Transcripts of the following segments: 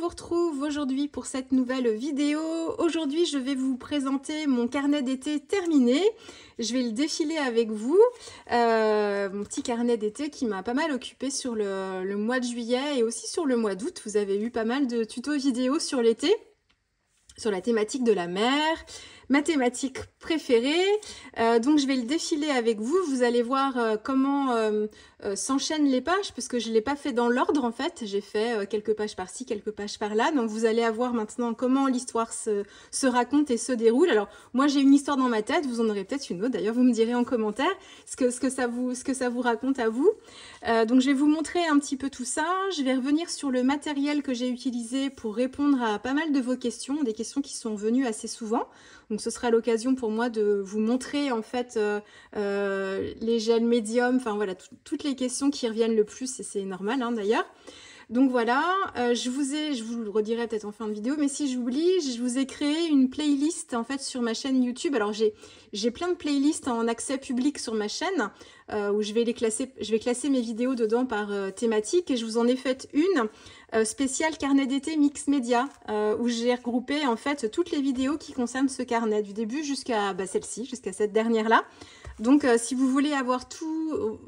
vous retrouve aujourd'hui pour cette nouvelle vidéo. Aujourd'hui, je vais vous présenter mon carnet d'été terminé. Je vais le défiler avec vous. Mon petit carnet d'été qui m'a pas mal occupé sur le mois de juillet et aussi sur le mois d'août. Vous avez eu pas mal de tutos vidéo sur l'été, sur la thématique de la mer, ma thématique préférée. Donc je vais le défiler avec vous. Vous allez voir comment s'enchaînent les pages, parce que je ne l'ai pas fait dans l'ordre en fait. J'ai fait quelques pages par-ci, quelques pages par-là. Donc vous allez avoir maintenant comment l'histoire se raconte et se déroule. Alors moi j'ai une histoire dans ma tête, vous en aurez peut-être une autre. D'ailleurs vous me direz en commentaire ce que ça vous raconte à vous. Donc je vais vous montrer un petit peu tout ça. Je vais revenir sur le matériel que j'ai utilisé pour répondre à pas mal de vos questions, des questions qui sont venues assez souvent. Donc ce sera l'occasion pour moi de vous montrer en fait les gels médiums, enfin voilà, toutes les questions qui reviennent le plus, et c'est normal hein, d'ailleurs. Donc voilà, je vous le redirai peut-être en fin de vidéo, mais si j'oublie, je vous ai créé une playlist en fait sur ma chaîne YouTube. Alors j'ai plein de playlists en accès public sur ma chaîne où je vais classer mes vidéos dedans par thématique, et je vous en ai fait une spéciale carnet d'été mix média où j'ai regroupé en fait toutes les vidéos qui concernent ce carnet du début jusqu'à celle-ci, jusqu'à cette dernière là. Donc si vous voulez avoir tout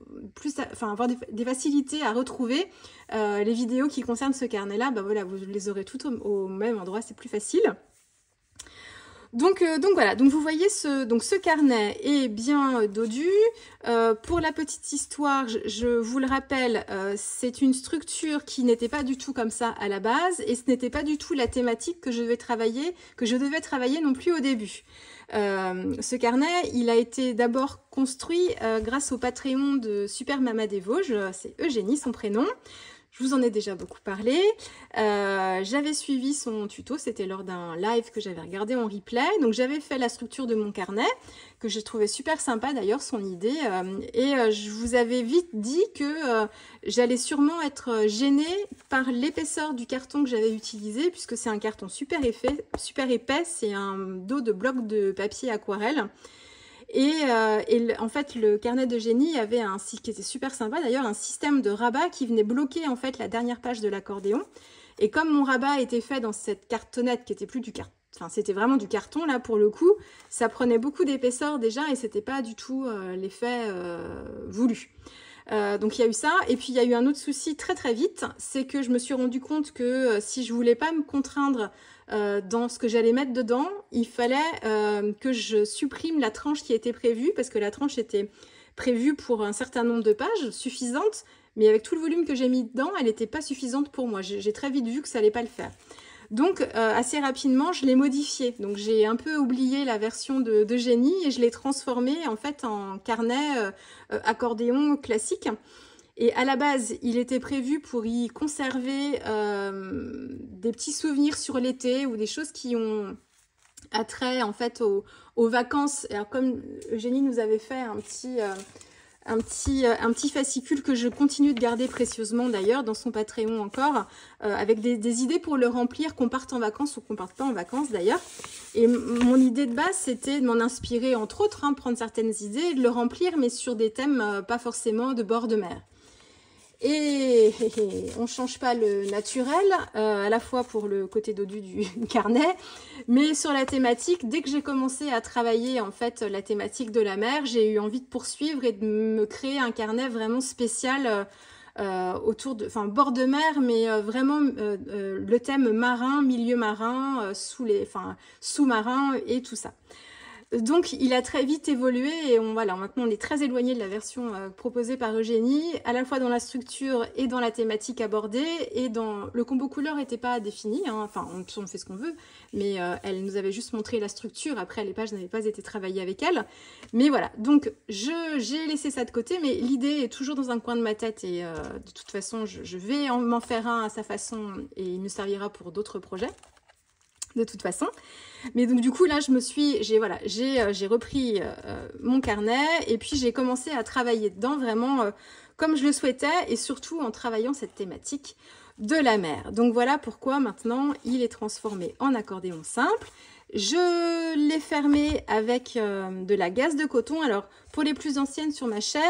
avoir des facilités à retrouver les vidéos qui concernent ce carnet là, voilà, vous les aurez toutes au même endroit, c'est plus facile. Donc voilà, donc vous voyez ce carnet est bien dodu. Pour la petite histoire, je vous le rappelle, c'est une structure qui n'était pas du tout comme ça à la base, et ce n'était pas du tout la thématique que je devais travailler non plus au début. Ce carnet, il a été d'abord construit grâce au Patreon de Super Mama des Vosges, c'est Eugénie son prénom. Je vous en ai déjà beaucoup parlé. J'avais suivi son tuto, c'était lors d'un live que j'avais regardé en replay. Donc j'avais fait la structure de mon carnet, que j'ai trouvé super sympa d'ailleurs, son idée. Je vous avais vite dit que j'allais sûrement être gênée par l'épaisseur du carton que j'avais utilisé, puisque c'est un carton super épais, c'est un dos de bloc de papier aquarelle. En fait, le carnet d'Eugénie avait qui était super sympa d'ailleurs, un système de rabat qui venait bloquer en fait la dernière page de l'accordéon. Et comme mon rabat était fait dans cette cartonnette qui était plus du carton, enfin c'était vraiment du carton là pour le coup, ça prenait beaucoup d'épaisseur déjà et c'était pas du tout l'effet voulu. Donc il y a eu ça, et puis il y a eu un autre souci très très vite, c'est que je me suis rendu compte que si je voulais pas me contraindre dans ce que j'allais mettre dedans, il fallait que je supprime la tranche qui était prévue, parce que la tranche était prévue pour un certain nombre de pages, suffisante, mais avec tout le volume que j'ai mis dedans, elle n'était pas suffisante pour moi. J'ai très vite vu que ça allait pas le faire. Donc assez rapidement, je l'ai modifié. Donc j'ai un peu oublié la version d'Eugénie et je l'ai transformé en fait en carnet accordéon classique. Et à la base, il était prévu pour y conserver des petits souvenirs sur l'été ou des choses qui ont attrait en fait aux vacances. Alors comme Eugénie nous avait fait un petit fascicule que je continue de garder précieusement d'ailleurs dans son Patreon encore, avec des idées pour le remplir, qu'on parte en vacances ou qu'on parte pas en vacances d'ailleurs. Et mon idée de base, c'était de m'en inspirer entre autres, prendre certaines idées et de le remplir, mais sur des thèmes pas forcément de bord de mer. Et on ne change pas le naturel, à la fois pour le côté dodu du carnet, mais sur la thématique, dès que j'ai commencé à travailler en fait la thématique de la mer, j'ai eu envie de poursuivre et de me créer un carnet vraiment spécial autour de, bord de mer, mais vraiment le thème marin, milieu marin, sous-marin et tout ça. Donc il a très vite évolué et maintenant on est très éloigné de la version proposée par Eugénie, à la fois dans la structure et dans la thématique abordée, et dans le combo couleur n'était pas défini, on fait ce qu'on veut, mais elle nous avait juste montré la structure, après les pages n'avaient pas été travaillées avec elle. Mais voilà, donc j'ai laissé ça de côté, mais l'idée est toujours dans un coin de ma tête et de toute façon je vais m'en faire un à sa façon et il me servira pour d'autres projets. De toute façon, mais donc du coup là j'ai repris mon carnet et puis j'ai commencé à travailler dedans vraiment comme je le souhaitais, et surtout en travaillant cette thématique de la mer. Donc voilà pourquoi maintenant il est transformé en accordéon simple. Je l'ai fermé avec de la gaze de coton. Alors, pour les plus anciennes sur ma chaîne,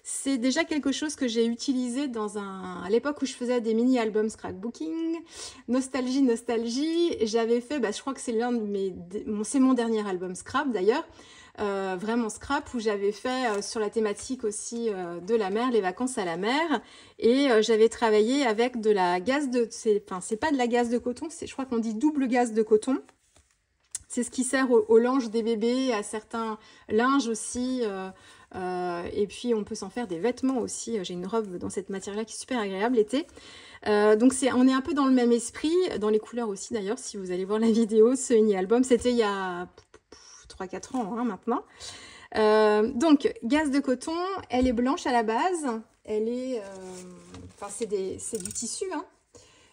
c'est déjà quelque chose que j'ai utilisé à l'époque où je faisais des mini-albums scrapbooking. Nostalgie, nostalgie. J'avais fait, je crois que c'est c'est mon dernier album scrap d'ailleurs. Vraiment scrap, où j'avais fait sur la thématique aussi de la mer, les vacances à la mer, et j'avais travaillé avec de la gaze c'est pas de la gaze de coton, je crois qu'on dit double gaze de coton. C'est ce qui sert aux langes des bébés, à certains linges aussi, et puis on peut s'en faire des vêtements aussi. J'ai une robe dans cette matière-là qui est super agréable l'été. Donc on est un peu dans le même esprit, dans les couleurs aussi d'ailleurs, si vous allez voir la vidéo, ce mini-album, c'était il y a 3-4 ans hein, maintenant. Donc, gaze de coton, elle est blanche à la base. Elle est... c'est du tissu. Hein.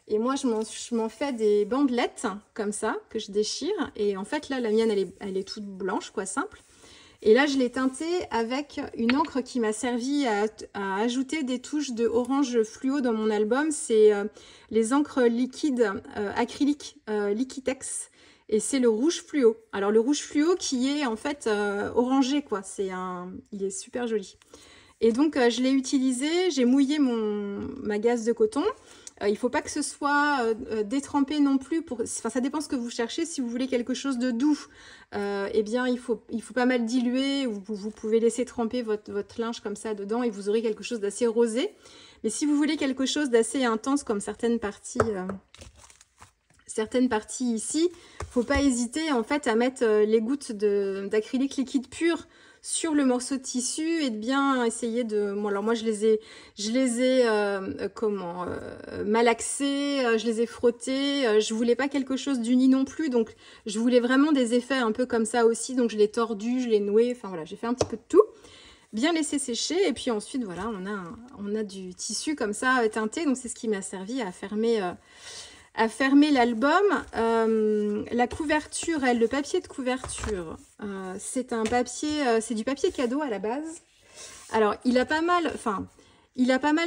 Et moi, je m'en fais des bandelettes comme ça, que je déchire. Et en fait, là, la mienne, elle est toute blanche, quoi, simple. Et là, je l'ai teintée avec une encre qui m'a servi à ajouter des touches de orange fluo dans mon album. C'est les encres liquides acryliques Liquitex. Et c'est le rouge fluo. Alors le rouge fluo qui est en fait orangé quoi. Il est super joli. Et donc je l'ai utilisé, j'ai mouillé ma gaze de coton. Il ne faut pas que ce soit détrempé non plus. Ça dépend ce que vous cherchez. Si vous voulez quelque chose de doux, eh bien il faut pas mal diluer. Vous pouvez laisser tremper votre linge comme ça dedans et vous aurez quelque chose d'assez rosé. Mais si vous voulez quelque chose d'assez intense comme certaines parties ici, faut pas hésiter en fait à mettre les gouttes d'acrylique liquide pur sur le morceau de tissu et de bien essayer de... Bon, alors moi je les ai malaxés, je les ai frottés, je voulais pas quelque chose d'uni non plus, donc je voulais vraiment des effets un peu comme ça aussi, donc je l'ai tordu, je l'ai noué, enfin voilà, j'ai fait un petit peu de tout. Bien laisser sécher et puis ensuite voilà, on a du tissu comme ça teinté, donc c'est ce qui m'a servi à fermer l'album. La couverture, le papier de couverture, c'est du papier cadeau à la base. Alors, il a pas mal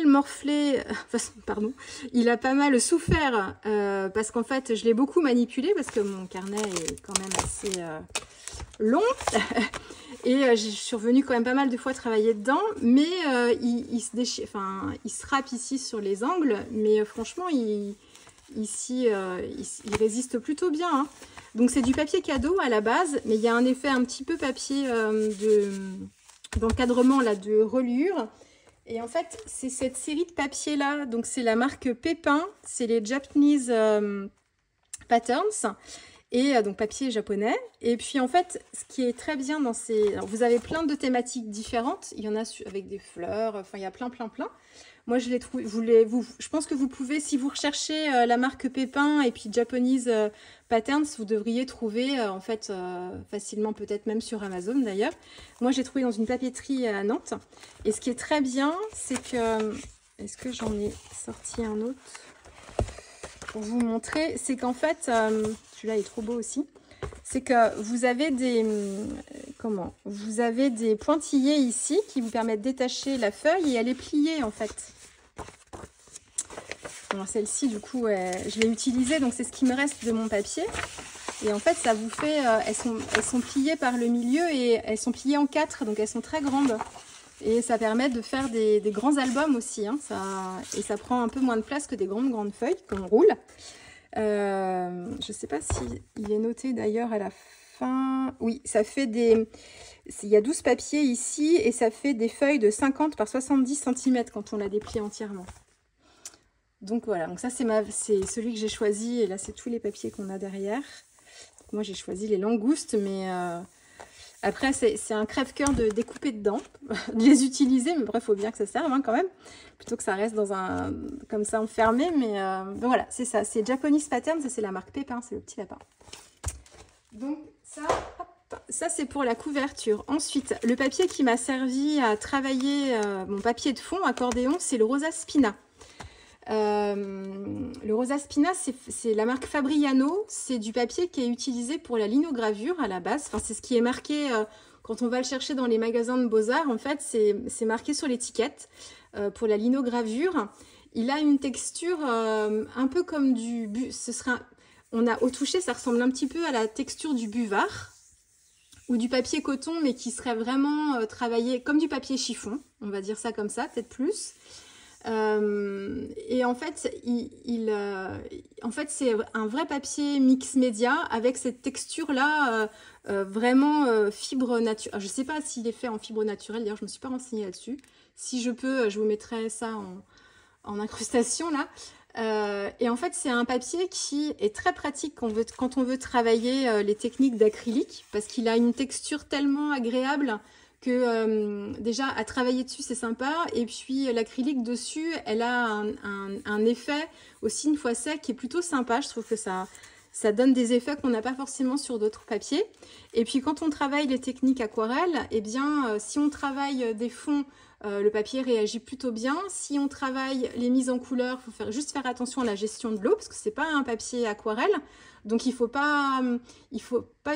morflé, pardon, il a pas mal souffert parce qu'en fait, je l'ai beaucoup manipulé parce que mon carnet est quand même assez long. Et je suis revenue quand même pas mal de fois travailler dedans, mais il se déchire, il se râpe ici sur les angles, mais franchement, ici, il résiste plutôt bien. Hein. Donc, c'est du papier cadeau à la base, mais il y a un effet un petit peu papier d'encadrement, là, de reliure. Et en fait, c'est cette série de papiers-là. Donc, c'est la marque Pépin. C'est les Japanese Patterns. Et donc, papier japonais. Et puis, en fait, ce qui est très bien dans ces... Alors, vous avez plein de thématiques différentes. Il y en a avec des fleurs. Enfin, il y a plein. Moi, je l'ai trouvé. Je pense que vous pouvez, si vous recherchez la marque Pépin et puis Japanese Patterns, vous devriez trouver en fait facilement, peut-être même sur Amazon d'ailleurs. Moi, j'ai trouvé dans une papeterie à Nantes. Et ce qui est très bien, c'est que... Est-ce que j'en ai sorti un autre pour vous montrer? C'est qu'en fait, celui-là est trop beau aussi. C'est que vous avez vous avez des pointillés ici qui vous permettent de détacher la feuille et elle est pliée en fait. Bon, celle-ci, du coup, je l'ai utilisée, donc c'est ce qui me reste de mon papier. Et en fait, ça vous fait... elles sont pliées par le milieu et elles sont pliées en 4, donc elles sont très grandes. Et ça permet de faire des grands albums aussi. Hein, et ça prend un peu moins de place que des grandes feuilles qu'on roule. Je ne sais pas si il est noté d'ailleurs à la fin. Oui, ça fait il y a 12 papiers ici et ça fait des feuilles de 50 par 70 cm quand on la déplie entièrement. Donc voilà, donc ça c'est celui que j'ai choisi et là c'est tous les papiers qu'on a derrière. Donc moi j'ai choisi les langoustes, mais après c'est un crève-cœur de découper dedans, de les utiliser, mais bref, il faut bien que ça serve hein, quand même, plutôt que ça reste comme ça enfermé, mais voilà, c'est ça, c'est Japanese Patterns, c'est la marque Pépin, c'est le petit lapin. Donc ça c'est pour la couverture. Ensuite, le papier qui m'a servi à travailler mon papier de fond, accordéon, c'est le Rosa Spina. Le Rosa Spina, c'est la marque Fabriano. C'est du papier qui est utilisé pour la linogravure à la base. Enfin, c'est ce qui est marqué quand on va le chercher dans les magasins de Beaux-Arts. En fait, c'est marqué sur l'étiquette pour la linogravure. Il a une texture un peu comme On a au toucher, ça ressemble un petit peu à la texture du buvard ou du papier coton, mais qui serait vraiment travaillé comme du papier chiffon, on va dire ça comme ça, peut-être plus. Et en fait, en fait c'est un vrai papier mix média avec cette texture-là, vraiment fibre naturelle. Je ne sais pas s'il est fait en fibre naturelle, d'ailleurs je ne me suis pas renseignée là-dessus. Si je peux, je vous mettrai ça en incrustation là. Et en fait, c'est un papier qui est très pratique quand on veut travailler les techniques d'acrylique, parce qu'il a une texture tellement agréable que déjà à travailler dessus c'est sympa, et puis l'acrylique dessus elle a un effet aussi une fois sec qui est plutôt sympa. Je trouve que ça donne des effets qu'on n'a pas forcément sur d'autres papiers. Et puis quand on travaille les techniques aquarelles, eh bien si on travaille des fonds, le papier réagit plutôt bien. Si on travaille les mises en couleur, il faut juste faire attention à la gestion de l'eau, parce que c'est pas un papier aquarelle. Donc il faut pas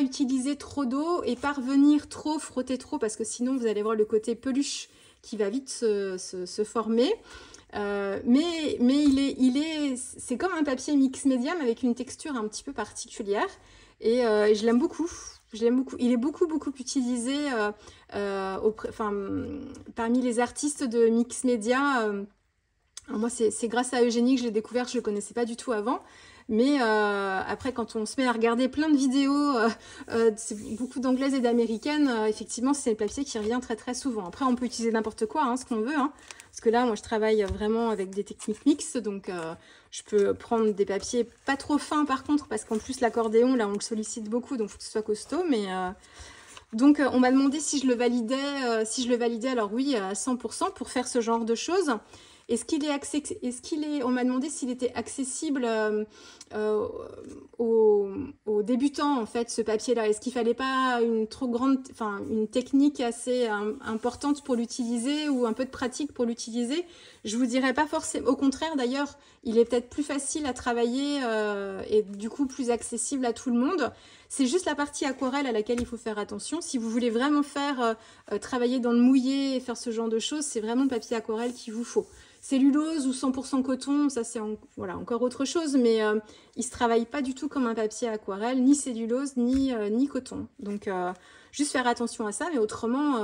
utiliser trop d'eau et pas revenir trop, frotter trop, parce que sinon vous allez voir le côté peluche qui va vite se former. Mais c'est comme un papier mix médium avec une texture un petit peu particulière, et je l'aime beaucoup. Il est beaucoup utilisé parmi les artistes de mix média. Moi, c'est grâce à Eugénie que je l'ai découvert, je ne le connaissais pas du tout avant. Mais après, quand on se met à regarder plein de vidéos, beaucoup d'anglaises et d'américaines, effectivement, c'est le papier qui revient très souvent. Après, on peut utiliser n'importe quoi, hein, ce qu'on veut. Hein, parce que là, moi, je travaille vraiment avec des techniques mixtes. Donc, je peux prendre des papiers pas trop fins, par contre, parce qu'en plus, l'accordéon, là, on le sollicite beaucoup. Donc, il faut que ce soit costaud. Mais donc, on m'a demandé si je le validais. Alors oui, à 100% pour faire ce genre de choses. On m'a demandé s'il était accessible aux débutants, en fait, ce papier-là. Est-ce qu'il fallait pas une technique assez importante pour l'utiliser, ou un peu de pratique pour l'utiliser? Je vous dirais pas forcément. Au contraire, d'ailleurs, il est peut-être plus facile à travailler et du coup plus accessible à tout le monde. C'est juste la partie aquarelle à laquelle il faut faire attention. Si vous voulez vraiment faire travailler dans le mouillé et faire ce genre de choses, c'est vraiment le papier aquarelle qu'il vous faut. Cellulose ou 100% coton, ça c'est voilà, encore autre chose, mais il ne se travaille pas du tout comme un papier aquarelle, ni cellulose, ni coton. Donc, juste faire attention à ça, mais autrement,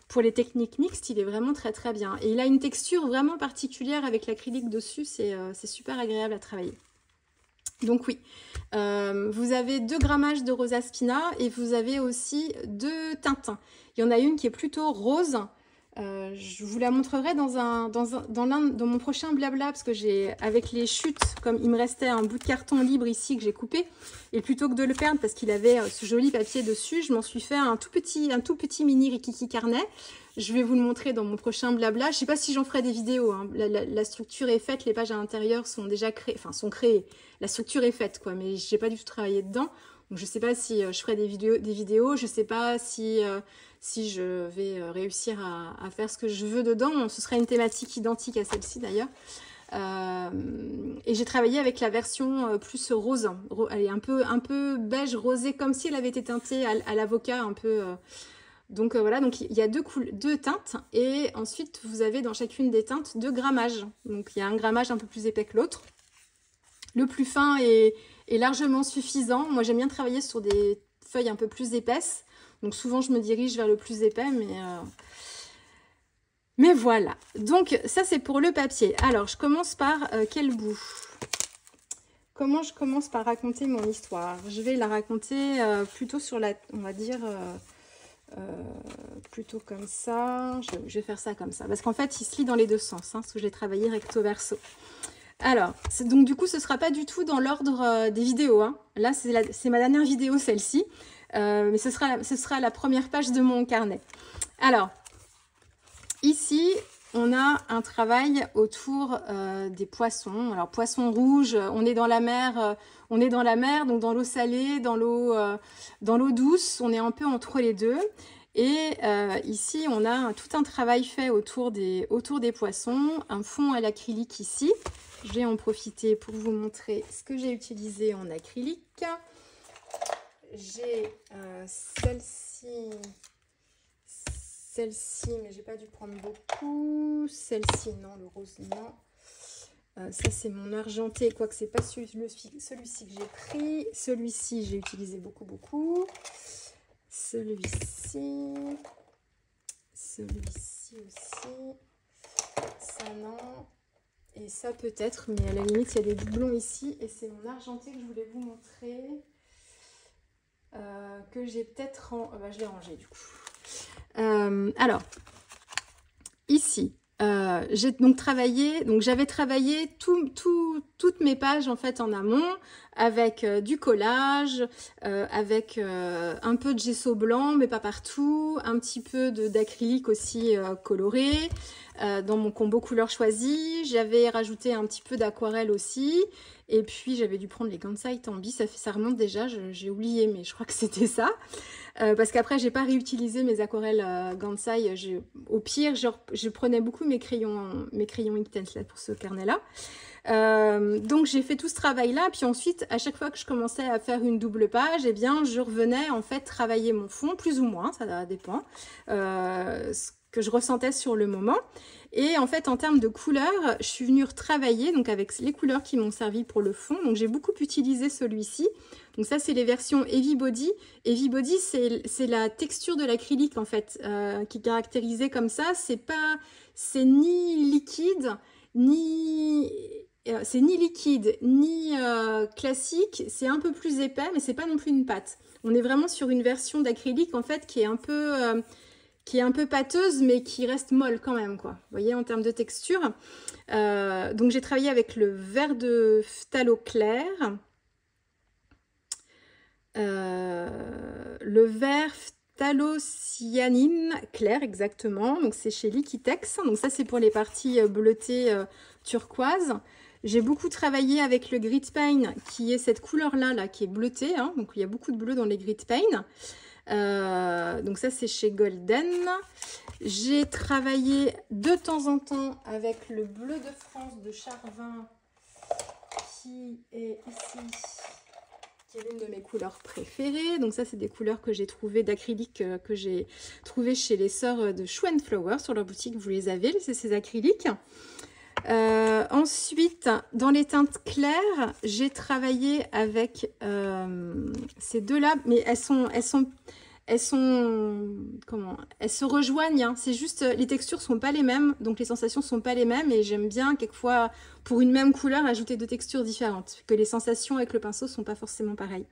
pour les techniques mixtes, il est vraiment très bien. Et il a une texture vraiment particulière avec l'acrylique dessus, c'est super agréable à travailler. Donc oui, vous avez 2 grammages de Rosa Spina et vous avez aussi 2 teintes. Il y en a une qui est plutôt rose. Je vous la montrerai dans mon prochain blabla, parce que avec les chutes, comme il me restait un bout de carton libre ici que j'ai coupé, et plutôt que de le perdre parce qu'il avait ce joli papier dessus, je m'en suis fait un tout petit mini Rikiki carnet. Je vais vous le montrer dans mon prochain blabla. Je ne sais pas si j'en ferai des vidéos, hein. La structure est faite, les pages à l'intérieur sont déjà créées, la structure est faite, quoi, mais je n'ai pas du tout travaillé dedans. Donc je ne sais pas si je ferai des vidéos, je ne sais pas si je vais réussir à faire ce que je veux dedans. Ce sera une thématique identique à celle-ci d'ailleurs. Et j'ai travaillé avec la version plus rose. Elle est un peu beige rosé, comme si elle avait été teintée à l'avocat un peu. Donc voilà, donc il y a 2 teintes, et ensuite vous avez dans chacune des teintes 2 grammages. Donc il y a un grammage un peu plus épais que l'autre. Le plus fin est largement suffisant. Moi j'aime bien travailler sur des feuilles un peu plus épaisses. Donc souvent je me dirige vers le plus épais, mais voilà. Donc ça c'est pour le papier. Alors je commence par quel bout? Comment je commence par raconter mon histoire? Je vais la raconter plutôt sur on va dire, plutôt comme ça. Je vais faire ça comme ça. Parce qu'en fait il se lit dans les 2 sens, hein, parce que je l'ai travaillé recto verso. Alors, donc du coup ce ne sera pas du tout dans l'ordre des vidéos, hein. Là c'est ma dernière vidéo, celle-ci. Mais ce sera la première page de mon carnet. Alors, ici, on a un travail autour des poissons. Alors, poissons rouges, on est dans la mer, donc dans l'eau salée, dans l'eau douce, on est un peu entre les deux. Et ici, on a tout un travail fait autour des poissons, un fond à l'acrylique ici. Je vais en profiter pour vous montrer ce que j'ai utilisé en acrylique. J'ai celle-ci, mais j'ai pas dû prendre beaucoup. Celle-ci, non, le rose, non. Ça, c'est mon argenté, quoique c'est pas celui-ci que j'ai pris. Celui-ci, j'ai utilisé beaucoup, beaucoup. Celui-ci. Celui-ci aussi. Ça, non. Et ça, peut-être, mais à la limite, il y a des doublons ici. Et c'est mon argenté que je voulais vous montrer. Que j'ai peut-être je l'ai rangé, du coup. Alors, ici. J'ai donc travaillé, j'avais travaillé toutes mes pages en fait en amont avec du collage, avec un peu de gesso blanc mais pas partout, un petit peu d'acrylique aussi coloré dans mon combo couleur choisie. J'avais rajouté un petit peu d'aquarelle aussi et puis j'avais dû prendre les Kansai Tambi, ça remonte déjà, j'ai oublié mais je crois que c'était ça. Parce qu'après, j'ai pas réutilisé mes aquarelles Kansai. Au pire, je prenais beaucoup mes crayons Inktense là pour ce carnet-là. Donc, j'ai fait tout ce travail-là. Puis ensuite, à chaque fois que je commençais à faire une double page, eh bien, je revenais en fait travailler mon fond, plus ou moins, ça dépend, ce que je ressentais sur le moment. Et en fait, en termes de couleurs, je suis venue retravailler donc avec les couleurs qui m'ont servi pour le fond. Donc, j'ai beaucoup utilisé celui-ci. Donc ça, c'est les versions Heavy Body. Heavy Body, c'est la texture de l'acrylique, en fait, qui est caractérisée comme ça. C'est ni liquide, ni classique. C'est un peu plus épais, mais c'est pas non plus une pâte. On est vraiment sur une version d'acrylique, en fait, qui est un peu pâteuse, mais qui reste molle quand même, quoi. Vous voyez, en termes de texture. Donc, j'ai travaillé avec le vert de phthalo clair. Le vert phthalocyanine clair, exactement. Donc, c'est chez Liquitex. Donc, ça, c'est pour les parties bleutées turquoise. J'ai beaucoup travaillé avec le Grit Paint, qui est cette couleur-là, là, qui est bleutée. Hein. Donc, il y a beaucoup de bleu dans les Grit Paint. Donc ça c'est chez Golden. J'ai travaillé de temps en temps avec le bleu de France de Charvin qui est ici, qui est l'une de mes couleurs préférées. Donc ça c'est des couleurs que j'ai trouvées d'acrylique que j'ai trouvées chez les sœurs de Shoe & Flower sur leur boutique. Vous les avez, c'est ces acryliques. Ensuite, dans les teintes claires, j'ai travaillé avec ces deux-là, mais elles se rejoignent, hein. C'est juste, les textures sont pas les mêmes, donc les sensations sont pas les mêmes, et j'aime bien quelquefois, pour une même couleur, ajouter deux textures différentes, que les sensations avec le pinceau sont pas forcément pareilles.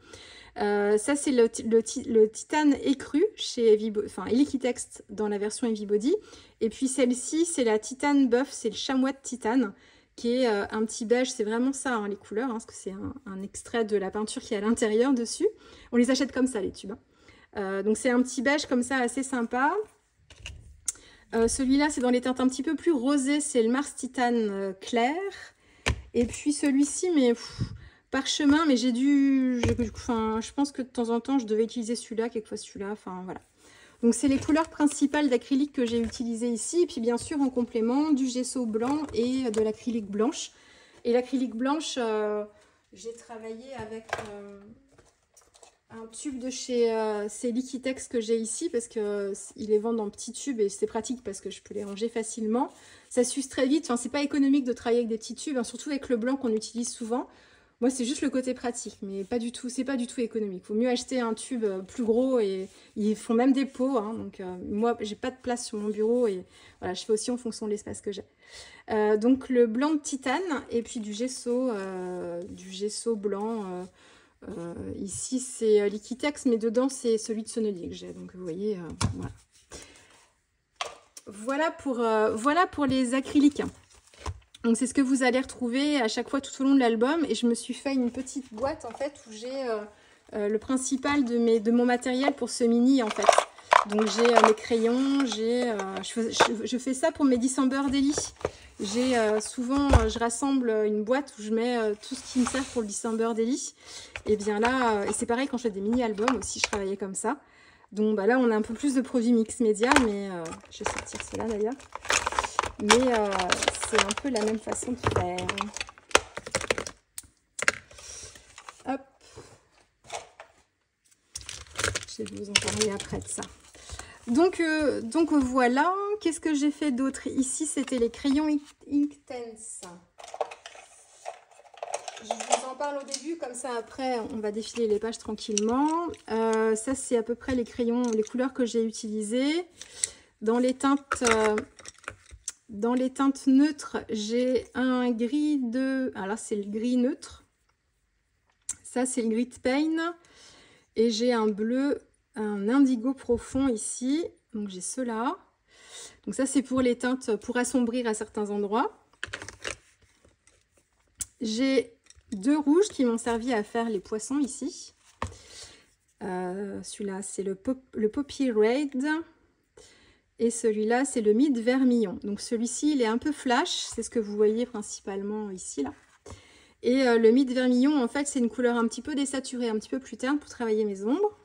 Ça c'est le titane écru chez Liquitex dans la version Heavy Body, et puis celle-ci c'est la titane buff, c'est le chamois de titane qui est un petit beige. C'est vraiment ça, hein, les couleurs, hein, parce que c'est un extrait de la peinture qui est à l'intérieur dessus. On les achète comme ça les tubes, hein. Donc c'est un petit beige comme ça assez sympa. Celui-là c'est dans les teintes un petit peu plus rosées, c'est le Mars Titane clair, et puis celui-ci mais parchemin, mais je pense que de temps en temps je devais utiliser celui-là, quelquefois celui-là, enfin voilà. Donc c'est les couleurs principales d'acrylique que j'ai utilisées ici, et puis bien sûr en complément du gesso blanc et de l'acrylique blanche. Et l'acrylique blanche, j'ai travaillé avec un tube de chez c'est Liquitex que j'ai ici, parce que ils les vendent en petits tubes et c'est pratique parce que je peux les ranger facilement. Ça s'use très vite, enfin c'est pas économique de travailler avec des petits tubes, hein, surtout avec le blanc qu'on utilise souvent. Moi, c'est juste le côté pratique, mais pas du tout, c'est pas du tout économique. Il faut mieux acheter un tube plus gros, et ils font même des pots, hein, donc moi, j'ai pas de place sur mon bureau, et voilà, je fais aussi en fonction de l'espace que j'ai. Donc le blanc de titane et puis du gesso blanc. Ici, c'est Liquitex, mais dedans, c'est celui de Sennelier que j'ai. Donc vous voyez, voilà. Voilà pour les acryliques. Donc c'est ce que vous allez retrouver à chaque fois tout au long de l'album, et je me suis fait une petite boîte en fait où j'ai le principal de mon matériel pour ce mini en fait. Donc j'ai mes crayons, je fais ça pour mes December Daily. J'ai souvent, je rassemble une boîte où je mets tout ce qui me sert pour le December Daily. Et bien là, et c'est pareil quand je fais des mini-albums aussi, je travaillais comme ça. Donc bah là on a un peu plus de produits mix média, mais je vais sortir cela d'ailleurs. Mais c'est un peu la même façon de faire. Hop. Je vais vous en parler après de ça. Donc voilà. Qu'est-ce que j'ai fait d'autre? Ici, c'était les crayons Inktense. je vous en parle au début, comme ça après on va défiler les pages tranquillement. Ça c'est à peu près les crayons, les couleurs que j'ai utilisées. Dans les teintes neutres, j'ai un gris de... Alors là c'est le gris neutre. Ça c'est le gris de Pain. Et j'ai un bleu, un indigo profond ici. Donc j'ai ceux-là. Donc ça c'est pour les teintes, pour assombrir à certains endroits. J'ai deux rouges qui m'ont servi à faire les poissons ici. Celui-là c'est le Poppy Red. Et celui-là c'est le Mid Vermillon. Donc celui-ci il est un peu flash. C'est ce que vous voyez principalement ici là. Et le Mid Vermillon en fait c'est une couleur un petit peu désaturée, un petit peu plus terne pour travailler mes ombres.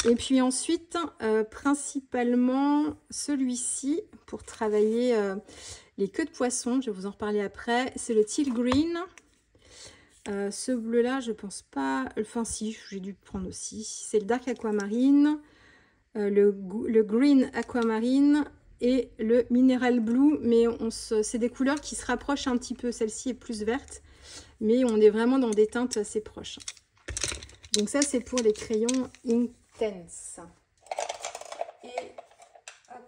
Et puis ensuite, principalement celui-ci pour travailler les queues de poisson. Je vais vous en reparler après. C'est le Teal Green. Ce bleu-là, je pense pas... Enfin si, j'ai dû le prendre aussi. C'est le Dark Aquamarine, le Green Aquamarine et le Mineral Blue. Mais c'est des couleurs qui se rapprochent un petit peu. Celle-ci est plus verte. Mais on est vraiment dans des teintes assez proches. Donc ça, c'est pour les crayons Intense. Et hop,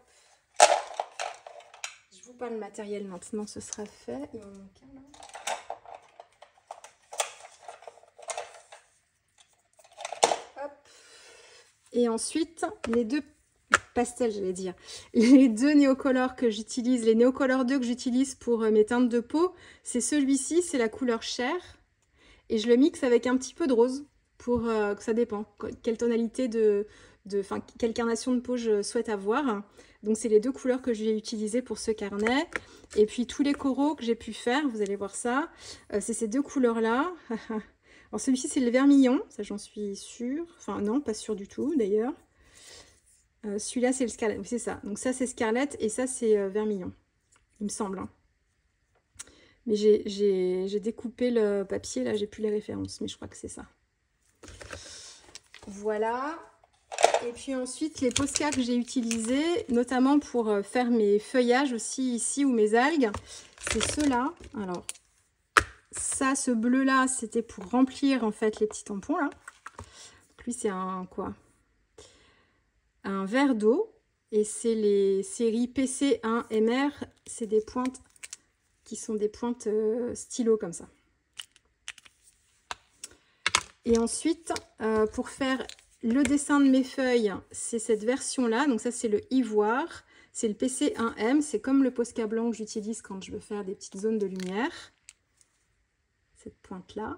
je vous parle le matériel maintenant, ce sera fait. Il m'en manque un là. Hop. Et ensuite, les deux pastels, j'allais dire, les deux néocolores que j'utilise, les néocolores 2 que j'utilise pour mes teintes de peau, c'est celui-ci, c'est la couleur chair. Et je le mixe avec un petit peu de rose. Pour ça dépend quelle tonalité quelle carnation de peau je souhaite avoir. Donc c'est les deux couleurs que je vais utiliser pour ce carnet. Et puis tous les coraux que j'ai pu faire, vous allez voir ça, c'est ces deux couleurs là. Alors celui-ci c'est le vermillon, ça j'en suis sûre, enfin non pas sûre du tout d'ailleurs. Celui-là c'est le scarlet, oui, c'est ça, donc ça c'est scarlet et ça c'est vermillon, il me semble hein. Mais j'ai découpé le papier là, j'ai plus les références, mais je crois que c'est ça. Voilà. Et puis ensuite, les Posca que j'ai utilisés, notamment pour faire mes feuillages aussi ici ou mes algues, c'est ceux-là. Alors, ça, ce bleu-là, c'était pour remplir en fait les petits tampons là. Donc, lui, c'est un quoi? Un verre d'eau. Et c'est les séries PC1MR. C'est des pointes qui sont des pointes stylo comme ça. Et ensuite, pour faire le dessin de mes feuilles, c'est cette version-là. Donc ça, c'est le ivoire. C'est le PC1M. C'est comme le Posca blanc que j'utilise quand je veux faire des petites zones de lumière. Cette pointe-là.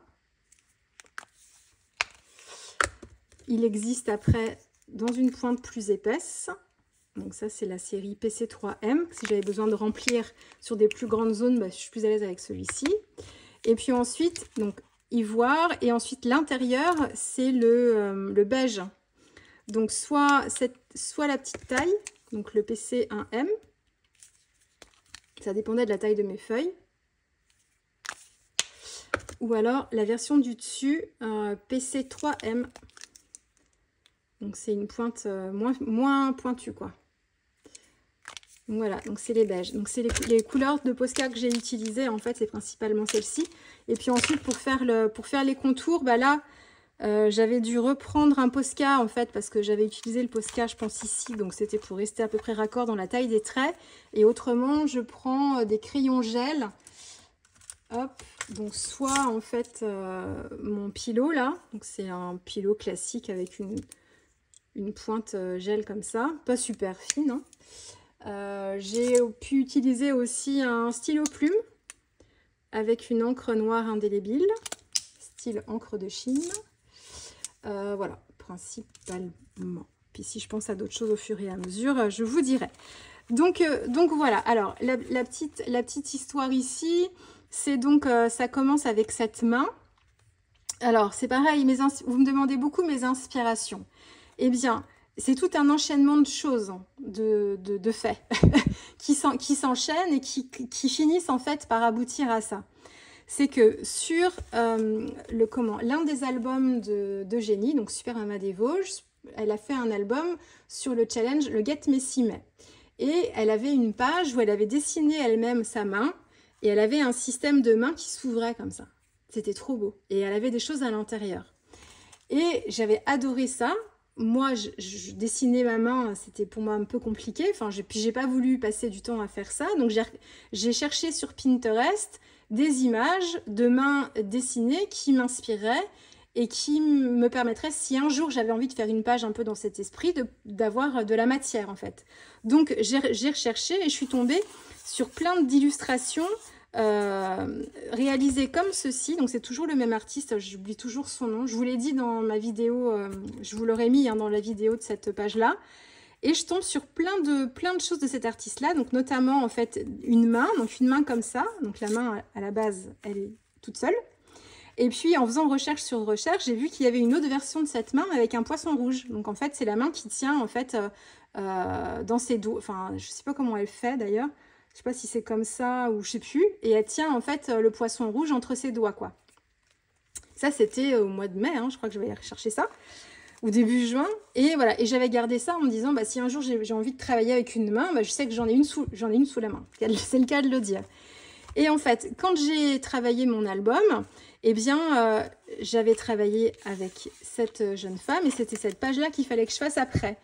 Il existe après dans une pointe plus épaisse. Donc ça, c'est la série PC3M. Si j'avais besoin de remplir sur des plus grandes zones, bah, je suis plus à l'aise avec celui-ci. Et puis ensuite, donc ivoire, et ensuite l'intérieur c'est le beige, donc soit la petite taille, donc le PC1M, ça dépendait de la taille de mes feuilles, ou alors la version du dessus PC3M, donc c'est une pointe moins pointue quoi. Donc voilà, donc c'est les beiges. Donc c'est les couleurs de Posca que j'ai utilisées, en fait, c'est principalement celle-ci. Et puis ensuite, pour faire les contours, bah là, j'avais dû reprendre un Posca, en fait, parce que j'avais utilisé le Posca, je pense, ici. Donc c'était pour rester à peu près raccord dans la taille des traits. Et autrement, je prends des crayons gel. Hop, donc soit, en fait, mon pilot, là. Donc c'est un pilot classique avec une pointe gel comme ça. Pas super fine, hein. J'ai pu utiliser aussi un stylo plume avec une encre noire indélébile, style encre de Chine. Voilà, principalement. Puis si je pense à d'autres choses au fur et à mesure, je vous dirai. Donc voilà, alors la petite histoire ici, c'est donc, ça commence avec cette main. Alors c'est pareil, vous me demandez beaucoup mes inspirations. Eh bien, c'est tout un enchaînement de choses, de faits, qui s'enchaînent et qui finissent en fait par aboutir à ça. C'est que sur l'un des albums d'Eugénie, donc Super Maman des Vosges, elle a fait un album sur le challenge Le Get Messy May. Et elle avait une page où elle avait dessiné elle-même sa main et elle avait un système de main qui s'ouvrait comme ça. C'était trop beau. Et elle avait des choses à l'intérieur. Et j'avais adoré ça. Moi, je dessinais ma main, c'était pour moi un peu compliqué. Enfin, puis j'ai pas voulu passer du temps à faire ça. Donc j'ai cherché sur Pinterest des images de mains dessinées qui m'inspiraient et qui me permettraient, si un jour j'avais envie de faire une page un peu dans cet esprit, d'avoir de la matière en fait. Donc j'ai recherché et je suis tombée sur plein d'illustrations réalisées comme ceci. Donc c'est toujours le même artiste, j'oublie toujours son nom. Je vous l'ai dit dans ma vidéo, je vous l'aurais mis dans la vidéo de cette page-là. Et je tombe sur plein de choses de cet artiste-là, donc notamment en fait une main comme ça. Donc la main à la base, elle est toute seule. Et puis, en faisant recherche sur recherche, j'ai vu qu'il y avait une autre version de cette main avec un poisson rouge. Donc, en fait, c'est la main qui tient, en fait, dans ses doigts. Enfin, je ne sais pas comment elle fait, d'ailleurs. Je ne sais pas si c'est comme ça ou je ne sais plus. Et elle tient, en fait, le poisson rouge entre ses doigts, quoi. Ça, c'était au mois de mai, hein, je crois que je vais aller rechercher ça. Au début juin. Et voilà. Et j'avais gardé ça en me disant, bah, si un jour j'ai envie de travailler avec une main, bah, je sais que j'en ai une sous la main. C'est le cas de le dire. Et en fait, quand j'ai travaillé mon album, eh bien, j'avais travaillé avec cette jeune femme et c'était cette page-là qu'il fallait que je fasse après.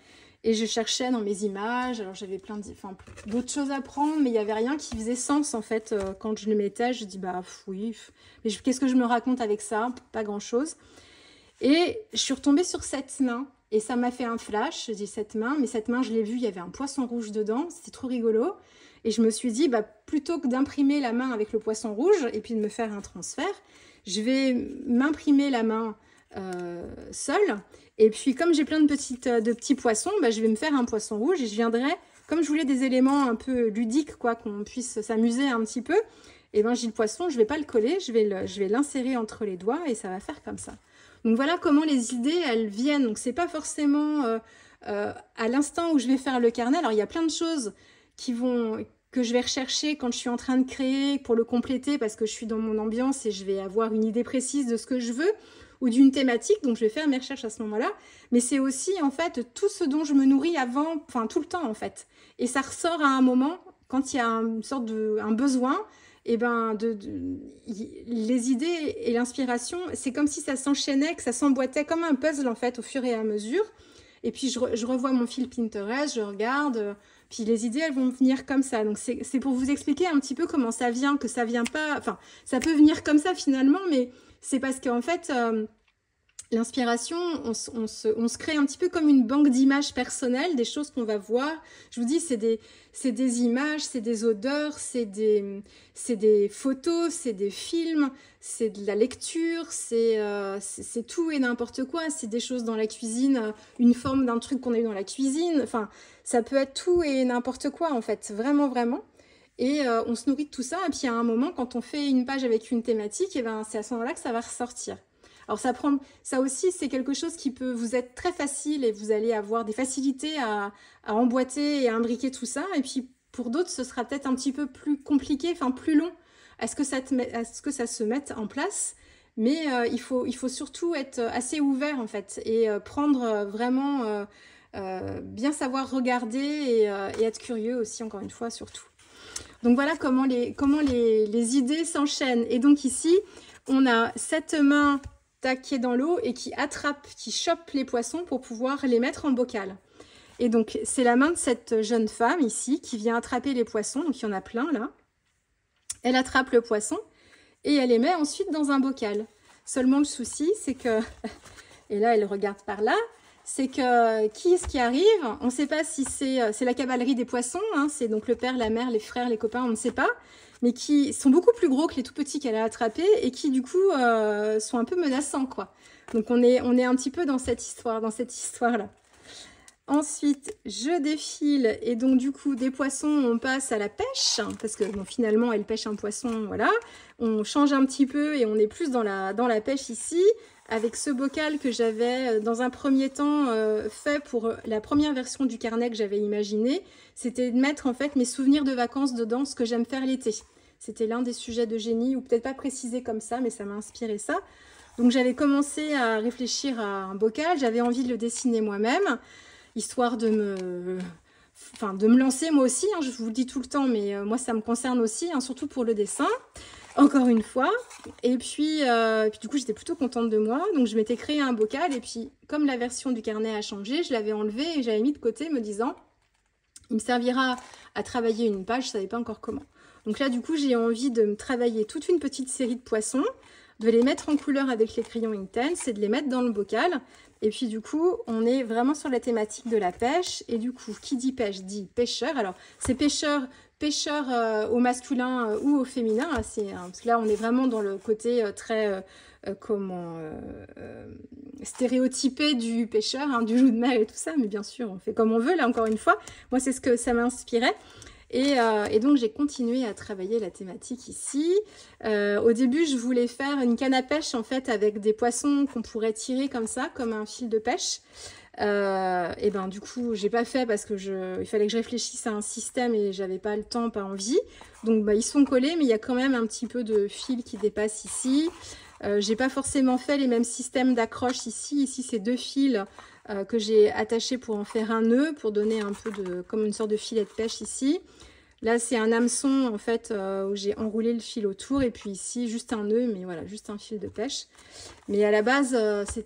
Et je cherchais dans mes images, alors j'avais plein d'autres choses à prendre, mais il n'y avait rien qui faisait sens en fait. Quand je le mettais, je dis bah oui, mais qu'est-ce que je me raconte avec ça? Pas grand-chose. Et je suis retombée sur cette main et ça m'a fait un flash. Je dis cette main, mais cette main, je l'ai vue, il y avait un poisson rouge dedans, c'était trop rigolo. Et je me suis dit, bah, plutôt que d'imprimer la main avec le poisson rouge et puis de me faire un transfert, je vais m'imprimer la main seule. Et puis, comme j'ai plein de petits poissons, bah, je vais me faire un poisson rouge et je viendrai, comme je voulais des éléments un peu ludiques, quoi, qu'on puisse s'amuser un petit peu, et ben j'ai le poisson, je ne vais pas le coller, je vais l'insérer entre les doigts et ça va faire comme ça. Donc voilà comment les idées, elles viennent. Donc c'est pas forcément à l'instant où je vais faire le carnet. Alors il y a plein de choses que je vais rechercher quand je suis en train de créer pour le compléter parce que je suis dans mon ambiance et je vais avoir une idée précise de ce que je veux ou d'une thématique, donc je vais faire mes recherches à ce moment-là. Mais c'est aussi en fait tout ce dont je me nourris avant, enfin tout le temps en fait. Et ça ressort à un moment quand il y a une sorte un besoin. Et ben les idées et l'inspiration, c'est comme si ça s'enchaînait, que ça s'emboîtait comme un puzzle en fait au fur et à mesure. Et puis je revois mon fil Pinterest, je regarde, puis les idées elles vont venir comme ça. Donc c'est pour vous expliquer un petit peu comment ça vient, que ça vient pas, enfin ça peut venir comme ça finalement, mais c'est parce qu'en fait l'inspiration, on se crée un petit peu comme une banque d'images personnelles, des choses qu'on va voir. Je vous dis, c'est des images, c'est des odeurs, c'est des photos, c'est des films, c'est de la lecture, c'est tout et n'importe quoi. C'est des choses dans la cuisine, une forme d'un truc qu'on a eu dans la cuisine. Enfin, ça peut être tout et n'importe quoi en fait, vraiment, vraiment. Et on se nourrit de tout ça. Et puis à un moment, quand on fait une page avec une thématique, et ben, c'est à ce moment-là que ça va ressortir. Alors ça aussi, c'est quelque chose qui peut vous être très facile et vous allez avoir des facilités à emboîter et à imbriquer tout ça. Et puis pour d'autres, ce sera peut-être un petit peu plus compliqué, enfin plus long. Est-ce que ça se mette en place? Mais il faut surtout être assez ouvert en fait et prendre vraiment bien savoir regarder et être curieux aussi, encore une fois, surtout. Donc voilà comment les idées s'enchaînent. Et donc ici, on a cette main qui est dans l'eau et qui chope les poissons pour pouvoir les mettre en bocal. Et donc, c'est la main de cette jeune femme ici qui vient attraper les poissons. Donc, il y en a plein là. Elle attrape le poisson et elle les met ensuite dans un bocal. Seulement, le souci, c'est que... Et là, elle regarde par là. C'est que qui est-ce qui arrive? On ne sait pas si c'est la cavalerie des poissons. Hein, c'est donc le père, la mère, les frères, les copains, on ne sait pas. Mais qui sont beaucoup plus gros que les tout petits qu'elle a attrapés et qui, du coup, sont un peu menaçants, quoi. Donc, on est un petit peu dans cette histoire-là. Ensuite, je défile et donc, du coup, des poissons, on passe à la pêche parce que, bon, finalement, elle pêche un poisson, voilà. On change un petit peu et on est plus dans la pêche ici avec ce bocal que j'avais dans un premier temps fait pour la première version du carnet que j'avais imaginé. C'était de mettre en fait mes souvenirs de vacances dedans, ce que j'aime faire l'été. C'était l'un des sujets de génie, ou peut-être pas précisé comme ça, mais ça m'a inspiré ça. Donc j'avais commencé à réfléchir à un bocal, j'avais envie de le dessiner moi-même, histoire de me lancer moi aussi, hein, je vous le dis tout le temps, mais moi ça me concerne aussi, hein, surtout pour le dessin. encore une fois. Et puis du coup, j'étais plutôt contente de moi. Donc, je m'étais créé un bocal. Et puis, comme la version du carnet a changé, je l'avais enlevé et j'avais mis de côté me disant, il me servira à travailler une page, je ne savais pas encore comment. Donc là, du coup, j'ai envie de me travailler toute une petite série de poissons, de les mettre en couleur avec les crayons Inktense et de les mettre dans le bocal. Et puis du coup, on est vraiment sur la thématique de la pêche. Et du coup, qui dit pêche dit pêcheur. Alors, c'est pêcheur au masculin ou au féminin. Hein, parce que là, on est vraiment dans le côté très stéréotypé du pêcheur, hein, du loup de mer et tout ça. Mais bien sûr, on fait comme on veut, là, encore une fois. Moi, c'est ce que ça m'inspirait. Et donc, j'ai continué à travailler la thématique ici. Au début, je voulais faire une canne à pêche, en fait, avec des poissons qu'on pourrait tirer comme ça, comme un fil de pêche. Et ben, du coup, j'ai pas fait parce que il fallait que je réfléchisse à un système et j'avais pas le temps, pas envie. Donc, bah, ils sont collés, mais il y a quand même un petit peu de fil qui dépasse ici. J'ai pas forcément fait les mêmes systèmes d'accroche ici. Ici, c'est 2 fils que j'ai attachés pour en faire un nœud, pour donner un peu comme une sorte de filet de pêche ici. Là, c'est un hameçon, en fait, où j'ai enroulé le fil autour. Et puis ici, juste un nœud, mais voilà, juste un fil de pêche. Mais à la base,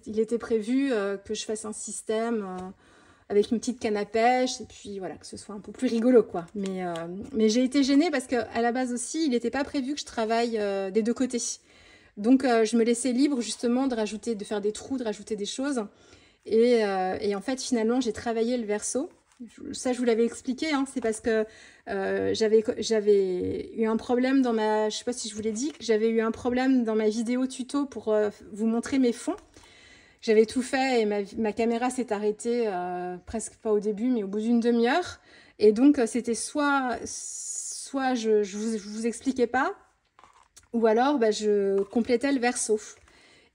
il était prévu que je fasse un système avec une petite canne à pêche. Et puis voilà, que ce soit un peu plus rigolo, quoi. Mais j'ai été gênée parce qu'à la base aussi, il n'était pas prévu que je travaille des 2 côtés. Donc, je me laissais libre, justement, de faire des trous, de rajouter des choses. Et en fait, finalement, j'ai travaillé le verso. Ça, je vous l'avais expliqué, hein, c'est parce que j'avais eu un problème dans je sais pas si je vous l'ai dit, que j'avais eu un problème dans ma vidéo tuto pour vous montrer mes fonds. J'avais tout fait et ma caméra s'est arrêtée presque pas au début, mais au bout d'une demi-heure. Et donc, c'était soit je vous expliquais pas, ou alors bah, je complétais le verso.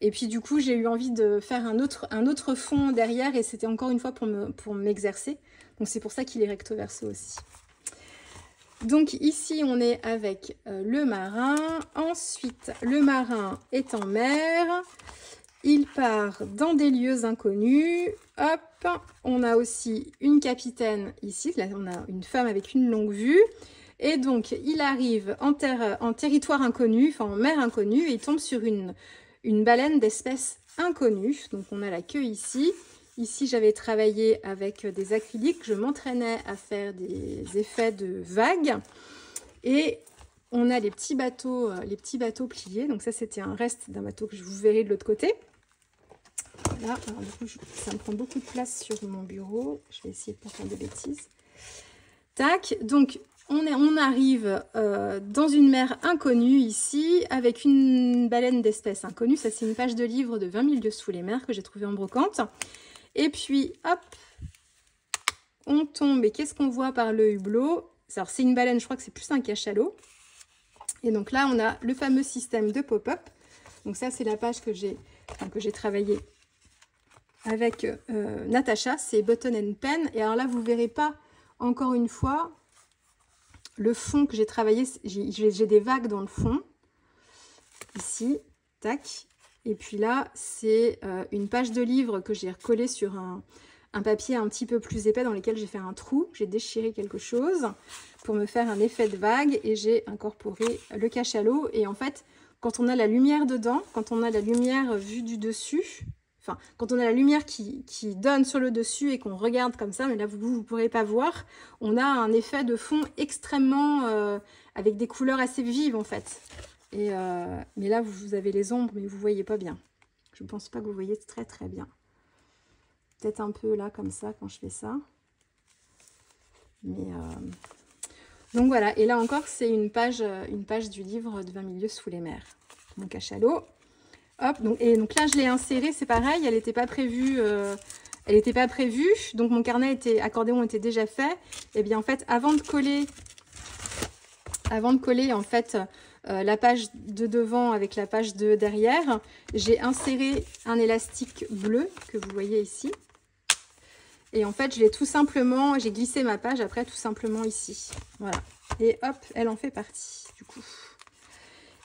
Et puis du coup, j'ai eu envie de faire un autre fond derrière et c'était encore une fois pour m'exercer. Donc c'est pour ça qu'il est recto verso aussi. Donc ici, on est avec le marin. Ensuite, le marin est en mer. Il part dans des lieux inconnus. Hop, on a aussi une capitaine ici. Là, on a une femme avec une longue vue. Et donc, il arrive en territoire inconnu, enfin en mer inconnue, et il tombe sur une baleine d'espèce inconnue. Donc, on a la queue ici. Ici, j'avais travaillé avec des acryliques. Je m'entraînais à faire des effets de vagues. Et on a les petits bateaux pliés. Donc, ça, c'était un reste d'un bateau que je vous verrai de l'autre côté. Voilà. Alors, du coup, ça me prend beaucoup de place sur mon bureau. Je vais essayer de ne pas faire de bêtises. Tac. Donc, on arrive dans une mer inconnue ici, avec une baleine d'espèce inconnue. Ça, c'est une page de livre de 20 000 lieues sous les mers que j'ai trouvé en brocante. Et puis, hop, on tombe. Et qu'est-ce qu'on voit par le hublot? Alors, c'est une baleine, je crois que c'est plus un cachalot. Et donc là, on a le fameux système de pop-up. Donc ça, c'est la page que j'ai travaillée avec Natacha. C'est Button and Pen. Et alors là, vous ne verrez pas, encore une fois, le fond que j'ai travaillé. J'ai des vagues dans le fond. Ici, tac. Et puis là, c'est une page de livre que j'ai recollée sur un papier un petit peu plus épais dans lequel j'ai fait un trou. J'ai déchiré quelque chose pour me faire un effet de vague et j'ai incorporé le cachalot. Et en fait, quand on a la lumière dedans, quand on a la lumière vue du dessus, enfin, quand on a la lumière qui donne sur le dessus et qu'on regarde comme ça, mais là, vous ne pourrez pas voir, on a un effet de fond extrêmement... avec des couleurs assez vives, en fait. Mais là, vous avez les ombres, mais vous ne voyez pas bien. Je ne pense pas que vous voyez très très bien. Peut-être un peu là, comme ça, quand je fais ça. Mais donc voilà, et là encore, c'est une page du livre de 20 000 lieues sous les mers. Mon cachalot. Hop, donc là, je l'ai inséré, c'est pareil, elle n'était pas prévue. Donc mon carnet accordéon était déjà fait. Et bien en fait, avant de coller en fait la page de devant avec la page de derrière, j'ai inséré un élastique bleu que vous voyez ici. Et en fait, j'ai glissé ma page après tout simplement ici. Voilà. Et hop, elle en fait partie du coup.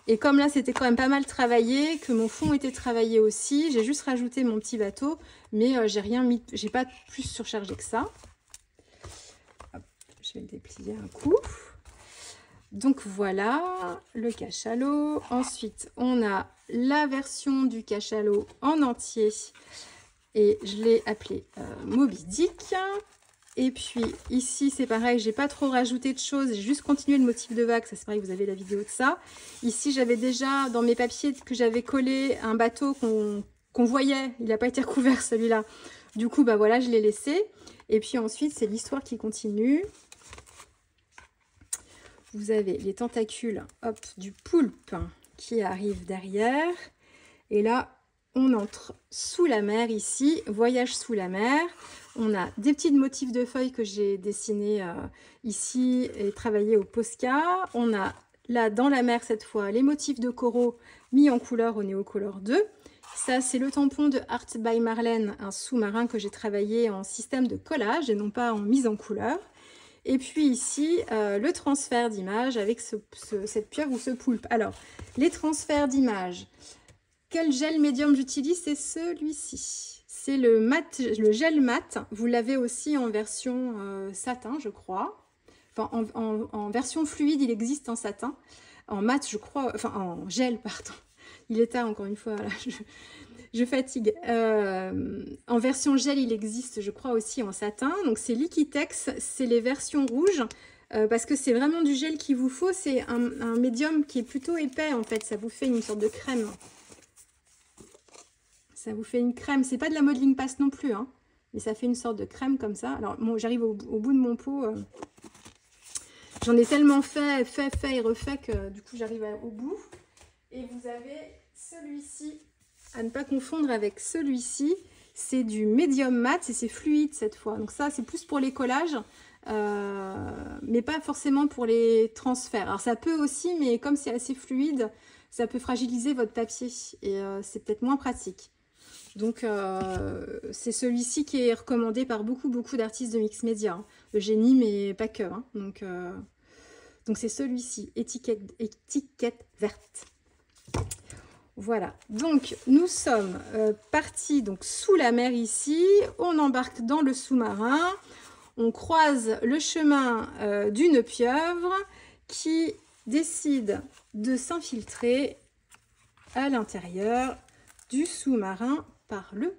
Et comme là, c'était quand même pas mal travaillé, que mon fond était travaillé aussi, j'ai juste rajouté mon petit bateau, mais j'ai pas plus surchargé que ça. Hop, je vais le déplier un coup. Donc voilà le cachalot. Ensuite, on a la version du cachalot en entier. Et je l'ai appelé Moby Dick. Et puis ici, c'est pareil, j'ai pas trop rajouté de choses. J'ai juste continué le motif de vague. Ça, c'est pareil, vous avez la vidéo de ça. Ici, j'avais déjà, dans mes papiers que j'avais collé, un bateau qu'on voyait. Il n'a pas été recouvert, celui-là. Du coup, bah voilà, je l'ai laissé. Et puis ensuite, c'est l'histoire qui continue. Vous avez les tentacules, hop, du poulpe qui arrive derrière. Et là, on entre sous la mer ici, voyage sous la mer. On a des petits motifs de feuilles que j'ai dessinés ici et travaillés au Posca. On a là, dans la mer cette fois, les motifs de coraux mis en couleur au Neocolor 2. Ça, c'est le tampon de Art by Marlène, un sous-marin que j'ai travaillé en système de collage et non pas en mise en couleur. Et puis ici, le transfert d'image avec cette pieuvre ou ce poulpe. Alors, les transferts d'image, quel gel médium j'utilise? C'est celui-ci. C'est le gel mat. Vous l'avez aussi en version satin, je crois. Enfin, en version fluide, il existe en satin. En mat, je crois, enfin en gel, pardon. Il est tard, encore une fois, là, je fatigue. En version gel, il existe, je crois, aussi en satin. Donc, c'est Liquitex, c'est les versions rouges. Parce que c'est vraiment du gel qu'il vous faut. C'est un médium qui est plutôt épais, en fait. Ça vous fait une sorte de crème. Ça vous fait une crème. C'est pas de la modeling paste non plus, hein. Mais ça fait une sorte de crème comme ça. Alors, bon, j'arrive au bout de mon pot. J'en ai tellement fait et refait que du coup, j'arrive au bout. Et vous avez celui-ci, à ne pas confondre avec celui-ci. C'est du médium mat et c'est fluide cette fois. Donc ça, c'est plus pour les collages, mais pas forcément pour les transferts. Alors ça peut aussi, mais comme c'est assez fluide, ça peut fragiliser votre papier et c'est peut-être moins pratique. Donc c'est celui-ci qui est recommandé par beaucoup d'artistes de mix média, hein. Le génie, mais pas que, hein. Donc c'est celui-ci, étiquette verte. Voilà, donc nous sommes partis donc sous la mer ici, on embarque dans le sous-marin, on croise le chemin d'une pieuvre qui décide de s'infiltrer à l'intérieur du sous-marin par le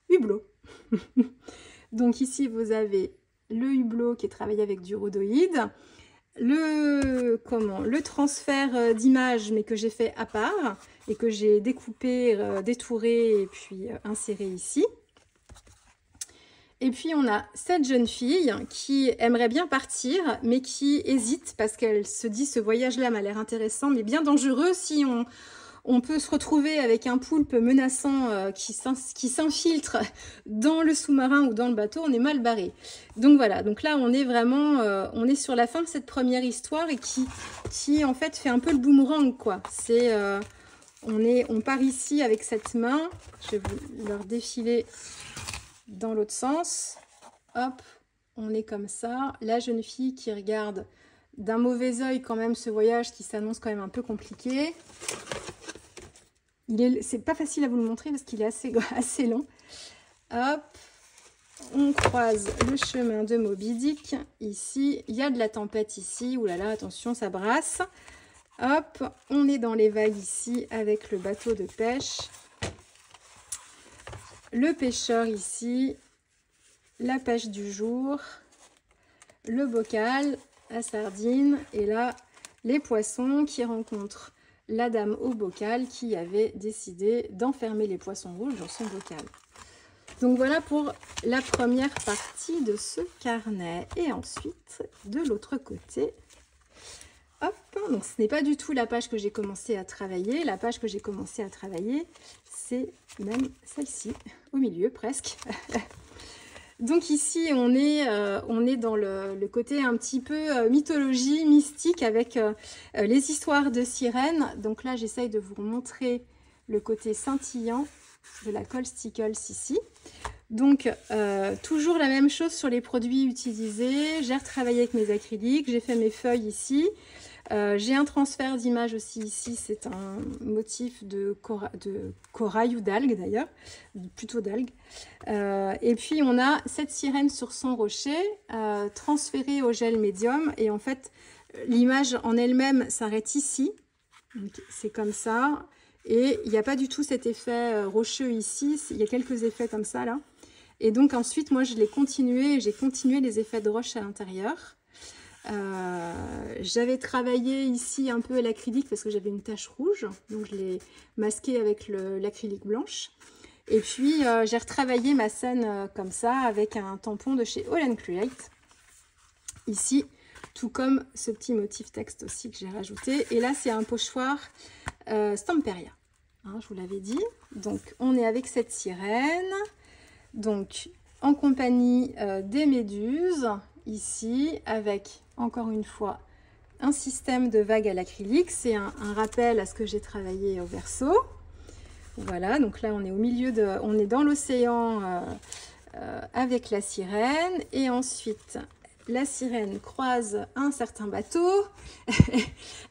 hublot. Donc ici vous avez le hublot qui est travaillé avec du rhodoïde, le transfert d'image mais que j'ai fait à part et que j'ai découpé, détouré et puis inséré ici. Et puis on a cette jeune fille qui aimerait bien partir mais qui hésite parce qu'elle se dit ce voyage-là m'a l'air intéressant mais bien dangereux si on peut se retrouver avec un poulpe menaçant qui s'infiltre dans le sous-marin ou dans le bateau, on est mal barré. Donc voilà, donc là on est vraiment, on est sur la fin de cette première histoire et qui en fait fait un peu le boomerang quoi. C'est, on part ici avec cette main, je vais vous leur défiler dans l'autre sens. Hop, on est comme ça. La jeune fille qui regarde d'un mauvais œil quand même ce voyage qui s'annonce quand même un peu compliqué. C'est pas facile à vous le montrer parce qu'il est assez long. Hop, on croise le chemin de Moby Dick. Ici, il y a de la tempête ici. Ouh là là, attention, ça brasse. Hop, on est dans les vagues ici avec le bateau de pêche. Le pêcheur ici. La pêche du jour. Le bocal à sardines. Et là, les poissons qui rencontrent la dame au bocal qui avait décidé d'enfermer les poissons rouges dans son bocal. Donc voilà pour la première partie de ce carnet. Et ensuite, de l'autre côté, hop, donc ce n'est pas du tout la page que j'ai commencé à travailler. La page que j'ai commencé à travailler, c'est même celle-ci, au milieu presque. Donc ici, on est dans le côté un petit peu mythologie, mystique, avec les histoires de sirènes. Donc là, j'essaye de vous montrer le côté scintillant de la colle Stickles ici. Donc, toujours la même chose sur les produits utilisés. J'ai retravaillé avec mes acryliques, j'ai fait mes feuilles ici. J'ai un transfert d'image aussi ici, c'est un motif de corail ou d'algues d'ailleurs, plutôt d'algues. Et puis on a cette sirène sur son rocher, transférée au gel médium. Et en fait, l'image en elle-même s'arrête ici. C'est comme ça. Et il n'y a pas du tout cet effet rocheux ici. Il y a quelques effets comme ça là. Et donc ensuite, moi, je l'ai continué. J'ai continué les effets de roche à l'intérieur. J'avais travaillé ici un peu à l'acrylique parce que j'avais une tache rouge. Donc je l'ai masqué avec l'acrylique blanche. Et puis, j'ai retravaillé ma scène comme ça avec un tampon de chez All & Create. Ici, tout comme ce petit motif texte aussi que j'ai rajouté. Et là, c'est un pochoir Stamperia. Hein, je vous l'avais dit. Donc, on est avec cette sirène. Donc, en compagnie des méduses, ici, avec, encore une fois, un système de vagues à l'acrylique. C'est un rappel à ce que j'ai travaillé au verso. Voilà, donc là, on est au milieu de... On est dans l'océan avec la sirène. Et ensuite, la sirène croise un certain bateau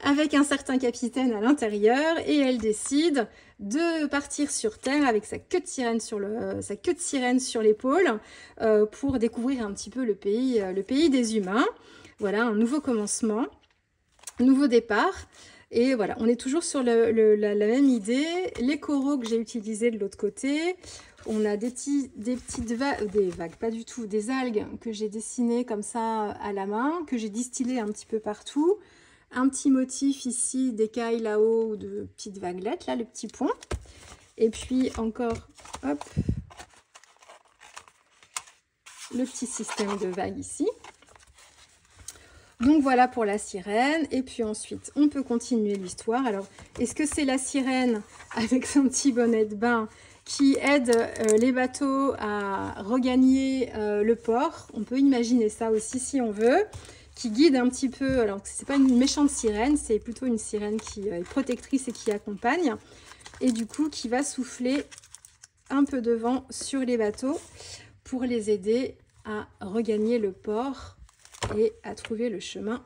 avec un certain capitaine à l'intérieur. Et elle décide de partir sur Terre avec sa queue de sirène sur l'épaule pour découvrir un petit peu le pays des humains. Voilà, un nouveau commencement, nouveau départ. Et voilà, on est toujours sur la même idée. Les coraux que j'ai utilisés de l'autre côté. On a des petites vagues, pas du tout, des algues que j'ai dessinées comme ça à la main, que j'ai distillées un petit peu partout. Un petit motif ici, d'écailles là-haut, de petites vaguelettes, là, le petit point. Et puis encore, hop, le petit système de vagues ici. Donc voilà pour la sirène. Et puis ensuite, on peut continuer l'histoire. Alors, est-ce que c'est la sirène avec son petit bonnet de bain qui aide les bateaux à regagner le port? On peut imaginer ça aussi si on veut. Qui guide un petit peu, alors c'est pas une méchante sirène, c'est plutôt une sirène qui est protectrice et qui accompagne. Et du coup, qui va souffler un peu de vent sur les bateaux pour les aider à regagner le port et à trouver le chemin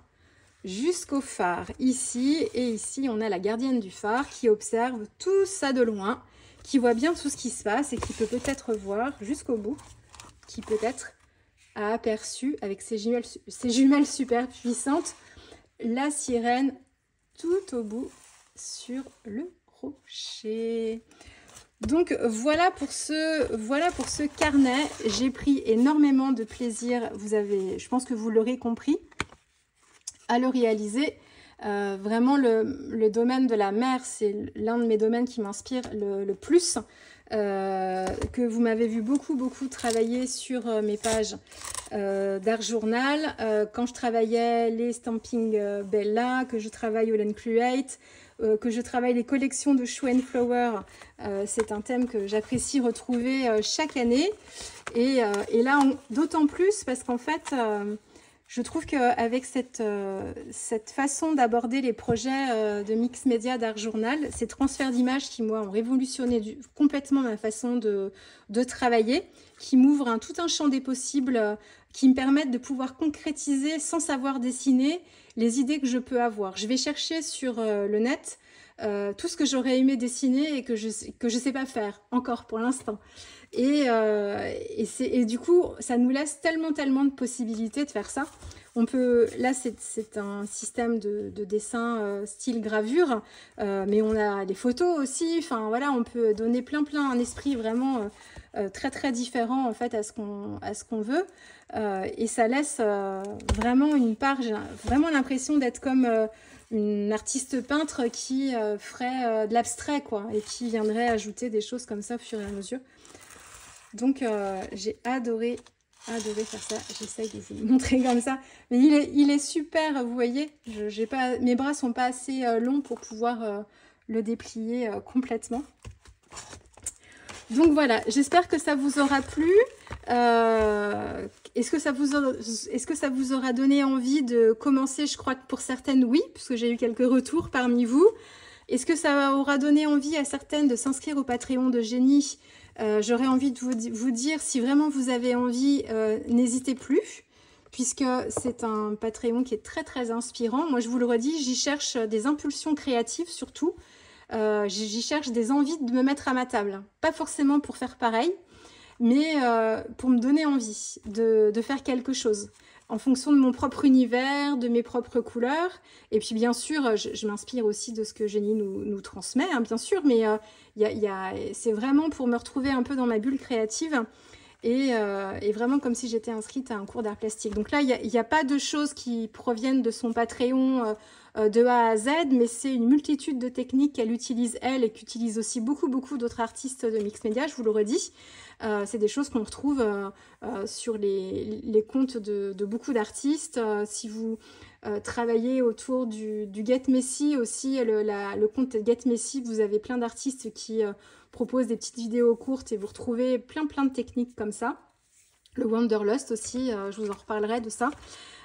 jusqu'au phare. Ici et ici, on a la gardienne du phare qui observe tout ça de loin, qui voit bien tout ce qui se passe et qui peut peut-être voir jusqu'au bout, qui peut-être a aperçu avec ses jumelles super puissantes la sirène tout au bout sur le rocher. Donc voilà pour ce carnet. J'ai pris énormément de plaisir, je pense que vous l'aurez compris, à le réaliser. Vraiment le domaine de la mer, c'est l'un de mes domaines qui m'inspire le plus. Que vous m'avez vu beaucoup travailler sur mes pages d'art journal, quand je travaillais les stamping Bella, que je travaille All & Create, que je travaille les collections de Show & Flower. C'est un thème que j'apprécie retrouver chaque année et là d'autant plus parce qu'en fait je trouve qu'avec cette façon d'aborder les projets de mix média d'art journal, ces transferts d'images qui, moi, ont révolutionné complètement ma façon de travailler, qui m'ouvrent tout un champ des possibles, qui me permettent de pouvoir concrétiser, sans savoir dessiner, les idées que je peux avoir. Je vais chercher sur le net tout ce que j'aurais aimé dessiner et que je sais pas faire, encore pour l'instant. Et du coup, ça nous laisse tellement de possibilités de faire ça. On peut, là, c'est un système de dessin style gravure, mais on a des photos aussi. Enfin, voilà, on peut donner plein un esprit vraiment très différent en fait à ce qu'on veut. Et ça laisse vraiment une part. J'ai vraiment l'impression d'être comme une artiste peintre qui ferait de l'abstrait, quoi, et qui viendrait ajouter des choses comme ça au fur et à mesure. Donc, j'ai adoré faire ça. J'essaye de vous le montrer comme ça. Mais il est super, vous voyez. Mes bras sont pas assez longs pour pouvoir le déplier complètement. Donc voilà, j'espère que ça vous aura plu. Est-ce que ça vous aura donné envie de commencer? Je crois que pour certaines, oui, puisque j'ai eu quelques retours parmi vous. Est-ce que ça aura donné envie à certaines de s'inscrire au Patreon de Génie? J'aurais envie de vous dire, si vraiment vous avez envie, n'hésitez plus, puisque c'est un Patreon qui est très inspirant. Moi, je vous le redis, j'y cherche des impulsions créatives surtout. J'y cherche des envies de me mettre à ma table. Pas forcément pour faire pareil, mais pour me donner envie de faire quelque chose. en fonction de mon propre univers, de mes propres couleurs. Et puis bien sûr, je m'inspire aussi de ce que Jenny nous transmet, hein, bien sûr, mais c'est vraiment pour me retrouver un peu dans ma bulle créative et vraiment comme si j'étais inscrite à un cours d'art plastique. Donc là, il n'y a pas de choses qui proviennent de son Patreon de A à Z, mais c'est une multitude de techniques qu'elle utilise elle et qu'utilisent aussi beaucoup d'autres artistes de Mix Media, je vous le redis. C'est des choses qu'on retrouve sur les comptes de beaucoup d'artistes. Si vous travaillez autour du Get Messy aussi, le compte Get Messy, vous avez plein d'artistes qui proposent des petites vidéos courtes et vous retrouvez plein de techniques comme ça. Le Wanderlust aussi, je vous en reparlerai de ça.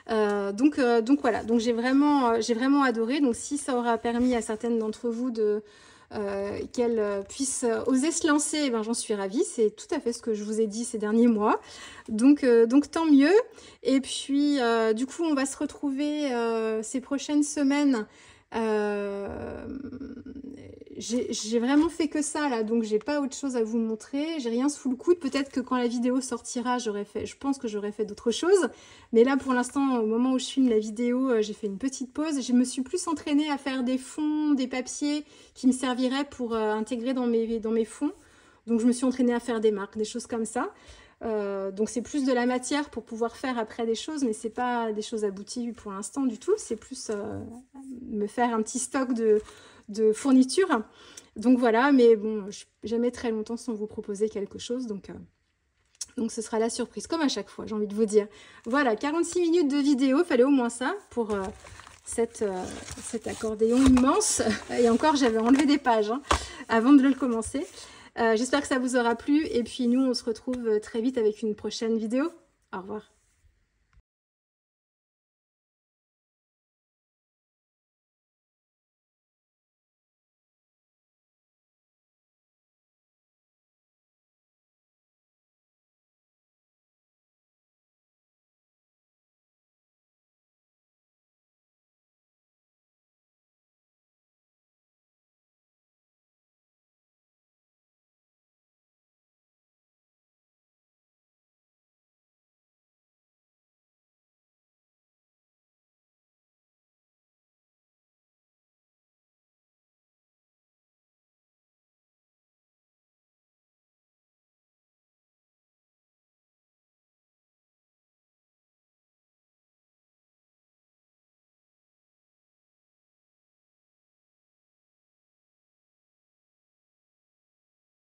Donc voilà, donc j'ai vraiment adoré. Donc si ça aura permis à certaines d'entre vous qu'elles puissent oser se lancer, eh ben, j'en suis ravie. C'est tout à fait ce que je vous ai dit ces derniers mois. Donc tant mieux. Et puis du coup, on va se retrouver ces prochaines semaines. J'ai vraiment fait que ça là, donc j'ai pas autre chose à vous montrer, j'ai rien sous le coude. Peut-être que quand la vidéo sortira, je pense que j'aurais fait d'autres choses, mais là pour l'instant, au moment où je filme la vidéo, j'ai fait une petite pause. Je me suis plus entraînée à faire des fonds, des papiers qui me serviraient pour intégrer dans mes fonds. Donc je me suis entraînée à faire des marques, des choses comme ça. Donc c'est plus de la matière pour pouvoir faire après des choses, mais c'est pas des choses abouties pour l'instant du tout. C'est plus me faire un petit stock de fournitures. Donc voilà, mais bon, je ne jamais très longtemps sans vous proposer quelque chose, donc ce sera la surprise, comme à chaque fois, j'ai envie de vous dire. Voilà, 46 minutes de vidéo, fallait au moins ça pour cet accordéon immense. Et encore, j'avais enlevé des pages hein, avant de le commencer. J'espère que ça vous aura plu, et puis nous, on se retrouve très vite avec une prochaine vidéo. Au revoir.